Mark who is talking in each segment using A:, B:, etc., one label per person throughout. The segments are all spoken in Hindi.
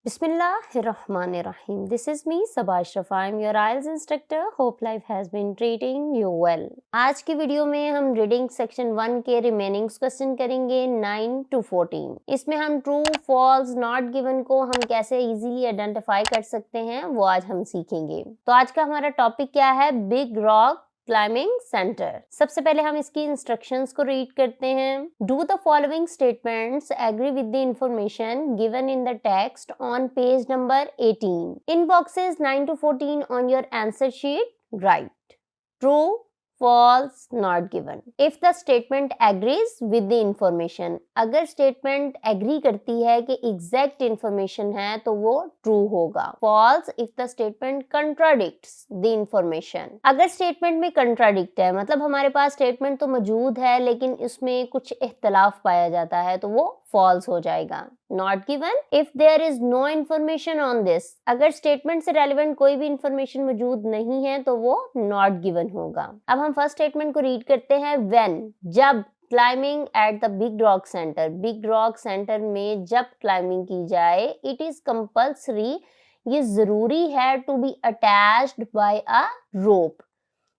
A: Bismillahirrahmanirrahim. This is me, Sabah Ashraf. I am your IELTS instructor. Hope life has been treating you well. आज की वीडियो में हम रीडिंग सेक्शन 1 के रिमेनिंग क्वेश्चन करेंगे 9 to 14. इसमें हम ट्रू, फॉल्स, नॉट गिवन को हम कैसे इजीली आइडेंटिफाई कर सकते हैं वो आज हम सीखेंगे. तो आज का हमारा टॉपिक क्या है? Big rock climbing centre. सबसे पहले हम इसकी इंस्ट्रक्शंस को रीड करते हैं. Do the following statements agree with the information given in the text on page number 18. In boxes 9 to 14 on your answer sheet write true, false, not given. If the statement agrees with the information, अगर statement agree करती है कि exact information है तो वो true होगा. False if the statement contradicts the information. अगर statement में contradict है मतलब हमारे पास statement तो मौजूद है लेकिन इसमें कुछ इख्तलाफ पाया जाता है तो वो false हो जाएगा. Not given if there is no information on this. अगर statement से relevant कोई भी information मौजूद नहीं है तो वो not given होगा. अब हम फर्स्ट स्टेटमेंट को रीड करते हैं. when जब climbing at the big rock centre, big rock centre में जब क्लाइंबिंग की जाए, इट इज कंपल्सरी, ये जरूरी है, टू बी अटैच्ड बाय अ रोप.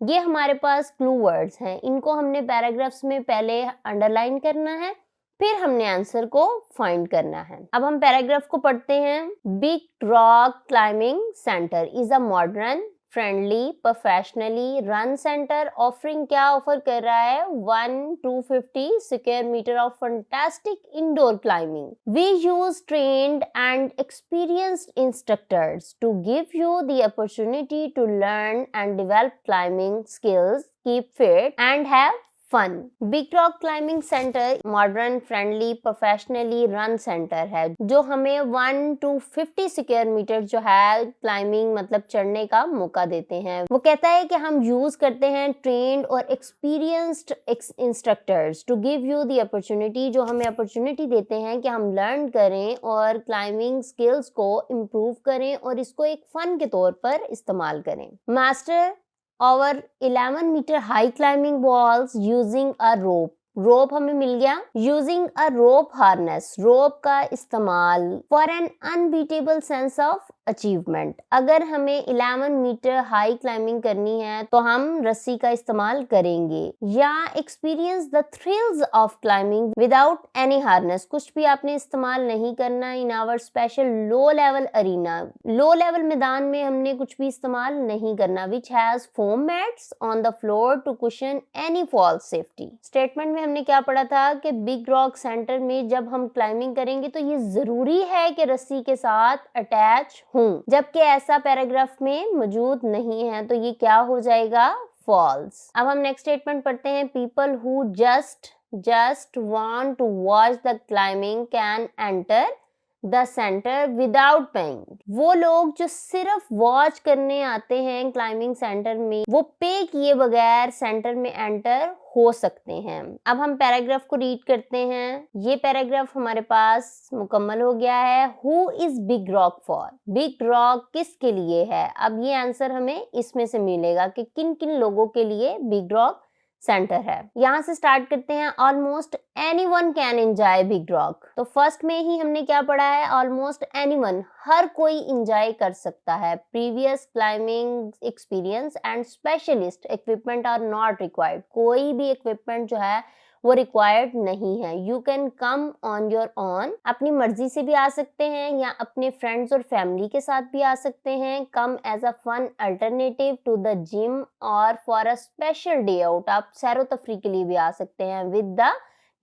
A: ये हमारे पास क्लू वर्ड्स हैं, इनको हमने पैराग्राफ्स में पहले अंडरलाइन करना है, फिर हमने आंसर को फाइंड करना है. अब हम पैराग्राफ को पढ़ते हैं. Big rock climbing centre is a modern, friendly, professionally run centre. Offering क्या ऑफर कर रहा है? 1-250 square metre of fantastic indoor climbing. We use trained and experienced instructors to give you the opportunity to learn and develop climbing skills, keep fit and have fun. Big rock climbing centre modern, friendly, professionally run centre है जो हमें 1-50 स्क्वायर मीटर जो है क्लाइंबिंग मतलब चढ़ने का मौका देते हैं. वो कहता है कि हम यूज करते हैं ट्रेन्ड और experienced instructors to give you the opportunity, जो हमें अपॉर्चुनिटी देते हैं कि हम लर्न करें और क्लाइंबिंग स्किल्स को इम्प्रूव करें और इसको एक फन के तौर पर इस्तेमाल करें. Master our 11 meter high climbing walls using a rope. रोप हमें मिल गया. Using a rope harness, rope का इस्तेमाल for an unbeatable sense of achievement. अगर हमें 11 मीटर हाई क्लाइंबिंग करनी है तो हम रस्सी का इस्तेमाल करेंगे. या experience the thrills of climbing without any harness, कुछ भी आपने इस्तेमाल नहीं करना. In our special low level arena, low level मैदान में हमने कुछ भी इस्तेमाल नहीं करना. Which has foam mats on the floor to cushion any fall safety. Statement में हमने क्या पढ़ा था कि बिग रॉक सेंटर में जब हम क्लाइंबिंग करेंगे तो ये जरूरी है कि रस्सी के साथ अटैच हूं, जबकि ऐसा पैराग्राफ में मौजूद नहीं है तो ये क्या हो जाएगा? फॉल्स. अब हम नेक्स्ट स्टेटमेंट पढ़ते हैं. People who just want to watch the climbing can enter the centre without paying. वो लोग जो सिर्फ वॉच करने आते हैं क्लाइंबिंग सेंटर में, वो पे किए बगैर सेंटर में एंटर हो सकते हैं. अब हम पैराग्राफ को रीड करते हैं. ये पैराग्राफ हमारे पास मुकम्मल हो गया है. Who is big rock for? Big rock किसके लिए है? अब ये आंसर हमें इसमें से मिलेगा कि किन किन लोगों के लिए बिग रॉक सेंटर है. यहाँ से स्टार्ट करते हैं. Almost anyone can enjoy big rock. तो फर्स्ट में ही हमने क्या पढ़ा है? ऑलमोस्ट एनीवन, हर कोई एंजॉय कर सकता है. Previous climbing experience and specialist equipment are not required. कोई भी इक्विपमेंट जो है वो रिक्वायर्ड नहीं है. You can come on your own, अपनी मर्जी से भी आ सकते हैं या अपने फ्रेंड्स और फैमिली के साथ भी आ सकते हैं. Come as a fun alternative to the gym और for a special day out, आप सैरो तफरी के लिए भी आ सकते हैं विद द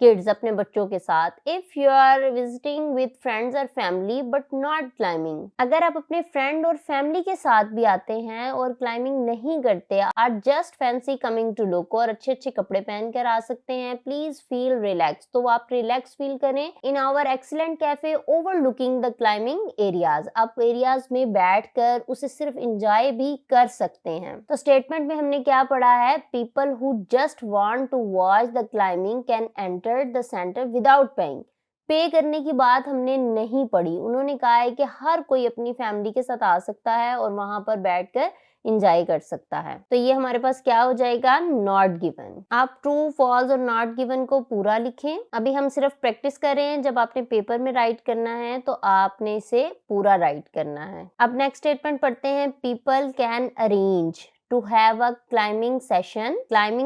A: किड्स, अपने बच्चों के साथ. If you are visiting with friends और फैमिली बट नॉट क्लाइंबिंग, अगर आप अपने फ्रेंड और फैमिली के साथ भी आते हैं और क्लाइंबिंग नहीं करते, are just fancy coming to look, और अच्छे अच्छे कपड़े पहनकर आ सकते हैं. प्लीज फील रिलैक्स, तो आप रिलैक्स फील करें in our excellent cafe overlooking the climbing areas. आप एरियाज में बैठकर उसे सिर्फ एंजॉय भी कर सकते हैं. तो स्टेटमेंट में हमने क्या पढ़ा है? People who just want to watch the climbing can enter the centre without paying. Pay करने की बात हमने नहीं पढ़ी। उन्होंने कहा है कि हर कोई अपनी फैमिली के साथ आ सकता है और वहां पर बैठकर इंजॉय कर सकता है। तो ये हमारे पास क्या हो जाएगा, नॉट गिवन। आप ट्रू, फॉल्स और नॉट गिवन को पूरा लिखें। अभी हम सिर्फ प्रैक्टिस कर रहे हैं, जब आपने पेपर में राइट करना है तो आपने इसे पूरा राइट करना है। अब नेक्स्ट स्टेटमेंट पढ़ते हैं, people can arrange to have a climbing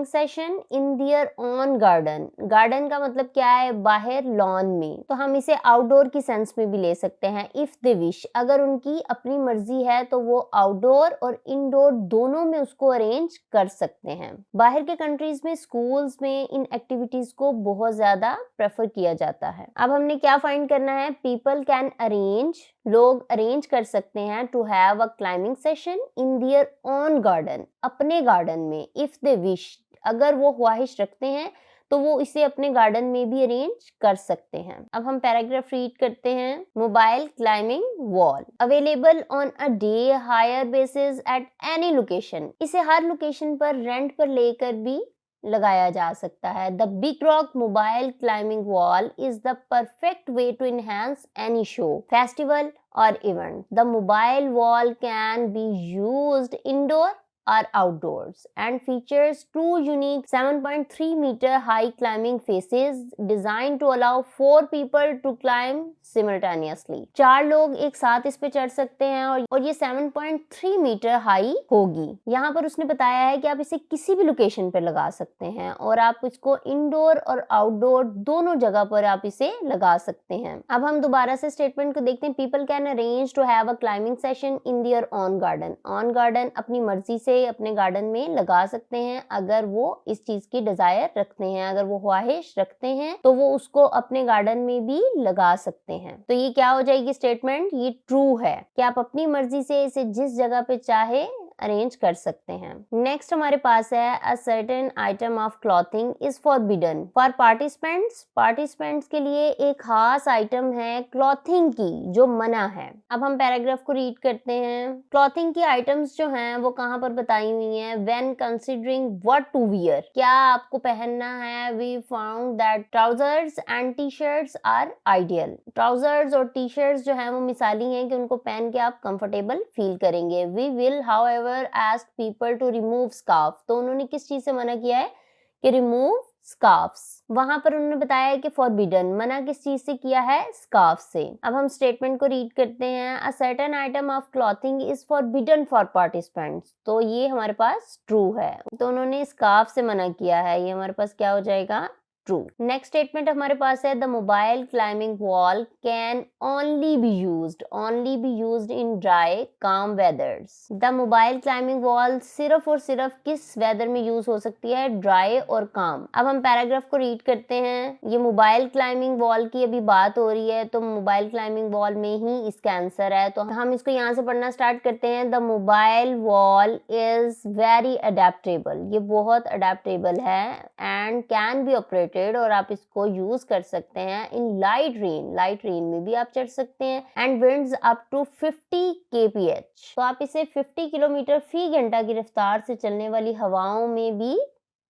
A: session in their own garden। Garden का मतलब क्या है, बाहर लॉन में। तो हम इसे आउटडोर की सेंस में भी ले सकते हैं। इफ दे विश, अगर उनकी अपनी मर्जी है तो वो आउटडोर और इनडोर दोनों में उसको अरेंज कर सकते हैं। बाहर के कंट्रीज में स्कूल्स में इन एक्टिविटीज को बहुत ज्यादा प्रेफर किया जाता है। अब हमने क्या फाइंड करना है, पीपल कैन अरेंज, लोग अरेंज कर सकते हैं, to have a climbing session in their own garden, अपने गार्डन में। इफ दे विश, अगर वो ख्वाहिश रखते हैं तो वो इसे अपने गार्डन में भी अरेंज कर सकते हैं। अब हम पैराग्राफ रीड करते हैं। Mobile climbing wall available on a day hire basis at any location. इसे हर लोकेशन पर रेंट पर लेकर भी लगाया जा सकता है। The big rock mobile climbing wall is the perfect way to enhance any show, festival और event. The mobile wall can be used indoor or outdoors and features two unique 7.3 meter high climbing faces designed to allow 4 people to climb simultaneously। 4 लोग एक साथ इस पे चढ़ सकते हैं और ये 7.3 मीटर हाई होगी। यहाँ पर उसने बताया है कि आप इसे किसी भी लोकेशन पर लगा सकते हैं और आप इसको इंडोर और आउटडोर दोनों जगह पर आप इसे लगा सकते हैं। अब हम दोबारा से स्टेटमेंट को देखते हैं। People can arrange to have a climbing session in their own garden. Own garden अपनी मर्जी से अपने गार्डन में लगा सकते हैं। अगर वो इस चीज की डिजायर रखते हैं, अगर वो ख्वाहिश रखते हैं तो वो उसको अपने गार्डन में भी लगा सकते हैं। तो ये क्या हो जाएगी स्टेटमेंट, ये ट्रू है कि आप अपनी मर्जी से इसे जिस जगह पे चाहे अरेंज कर सकते हैं। नेक्स्ट हमारे पास है, a certain item of clothing is forbidden for participants. Participants के लिए एक खास आइटम है क्लॉथिंग की जो मना है। अब हम पैराग्राफ को रीड करते हैं। क्लॉथिंग की आइटम्स जो हैं वो कहाँ पर बताई हुई हैं, when considering what to wear, क्या आपको पहनना है। We found that trousers and T shirts are ideal. Trousers और टी शर्ट्स जो है वो मिसाली हैं कि उनको पहन के आप कंफर्टेबल फील करेंगे। We will however asked people to remove scarf। तो उन्होंने किस चीज से मना किया है कि remove scarves। वहां पर उन्होंने बताया है कि forbidden, मना किस चीज से किया है, scarf से। अब हम स्टेटमेंट को रीड करते हैं। a certain item of clothing is forbidden for participants। तो ये हमारे पास ट्रू है, तो उन्होंने scarf से मना किया है। ये हमारे पास क्या हो जाएगा, ट्रू। नेक्स्ट स्टेटमेंट हमारे पास है, the mobile climbing wall can only be used in dry calm weathers. The mobile climbing wall सिर्फ और सिर्फ किस वेदर में यूज हो सकती है, ड्राई और काम। अब हम पैराग्राफ को रीड करते हैं। ये मोबाइल क्लाइंबिंग वॉल की अभी बात हो रही है तो मोबाइल क्लाइंबिंग वॉल में ही इसका आंसर है। तो हम इसको यहाँ से पढ़ना स्टार्ट करते हैं। The mobile wall is very adaptable. ये बहुत अडेप्टेबल है एंड कैन बी ऑपरेटेड, और आप इसको यूज कर सकते हैं इन लाइट रेन में भी आप चढ़ सकते हैं। And winds up to 50 kph। तो आप इसे 50 किलोमीटर फी घंटा की रफ्तार से चलने वाली हवाओं में भी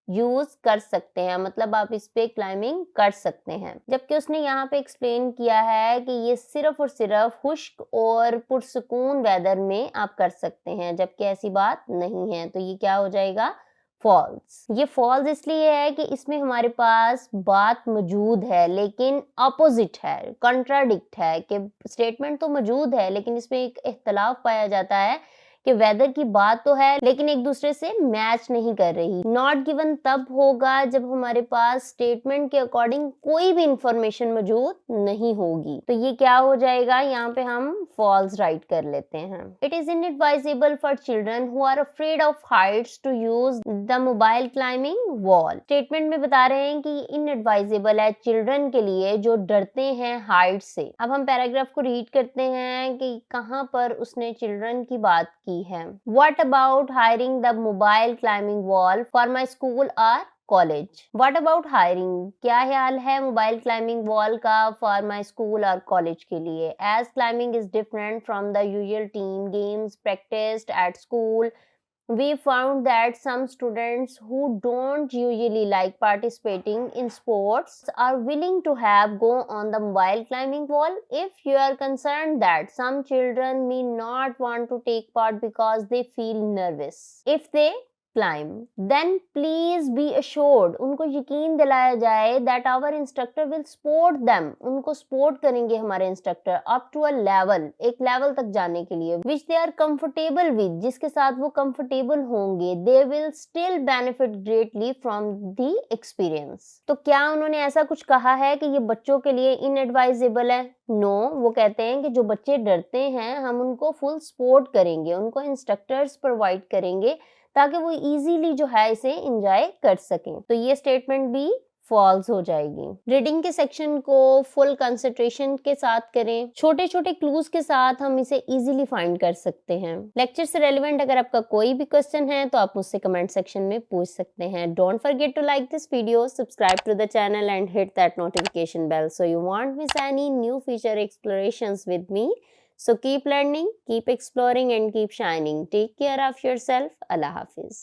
A: यूज कर सकते हैं, मतलब आप इस पे क्लाइंबिंग कर सकते हैं। जबकि उसने यहाँ पे एक्सप्लेन किया है कि ये सिर्फ और सिर्फ खुश्क और पुरसुकून वेदर में आप कर सकते हैं, जबकि ऐसी बात नहीं है। तो ये क्या हो जाएगा, फॉल्स। ये फॉल्स इसलिए है कि इसमें हमारे पास बात मौजूद है लेकिन अपोजिट है, कंट्राडिक्ट है, कि स्टेटमेंट तो मौजूद है लेकिन इसमें एक इख्तलाफ पाया जाता है कि वेदर की बात तो है लेकिन एक दूसरे से मैच नहीं कर रही। नॉट गिवन तब होगा जब हमारे पास स्टेटमेंट के अकॉर्डिंग कोई भी इंफॉर्मेशन मौजूद नहीं होगी। तो ये क्या हो जाएगा, यहाँ पे हम फॉल्स राइट कर लेते हैं। It is inadvisable for children who are afraid of heights to use the mobile climbing wall. Statement में बता रहे हैं कि इनएडवाइजेबल है चिल्ड्रन के लिए जो डरते हैं हाइट से। अब हम पैराग्राफ को रीड करते हैं कि कहाँ पर उसने चिल्ड्रन की बात की है। What about hiring the mobile climbing wall for my school or college? What about hiring? क्या ख्याल है मोबाइल क्लाइंबिंग वॉल का for my school और college के लिए? As climbing is different from the usual team games practiced at school, we found that some students who don't usually like participating in sports are willing to have go on the mobile climbing wall. If you are concerned that some children may not want to take part because they feel nervous if they climb, then please be assured, उनको यकीन दिलाया जाए that our instructor will support them, उनको support करेंगे हमारे instructor up to a level, एक level तक जाने के लिए which they are comfortable with, जिसके साथ वो comfortable होंगे, they will still benefit greatly from the experience. तो क्या उन्होंने ऐसा कुछ कहा है कि ये बच्चों के लिए inadvisable है? नो, वो कहते हैं कि जो बच्चे डरते हैं हम उनको फुल सपोर्ट करेंगे, उनको इंस्ट्रक्टर्स प्रोवाइड करेंगे ताकि वो इजीली जो है इसे एंजॉय कर सकें। तो ये स्टेटमेंट भी फॉल्स हो जाएगी। रीडिंग के सेक्शन को फुल कंसंट्रेशन के साथ करें, छोटे छोटे क्लूज के साथ हम इसे इजीली फाइंड कर सकते हैं। लेक्चर से रेलेवेंट अगर आपका कोई भी क्वेश्चन है तो आप मुझसे कमेंट सेक्शन में पूछ सकते हैं। Don't forget to like this video, subscribe to the channel and hit that notification bell so you won't miss any new future explorations with me. So keep learning, keep exploring and keep shining. Take care of yourself. Allah Hafiz.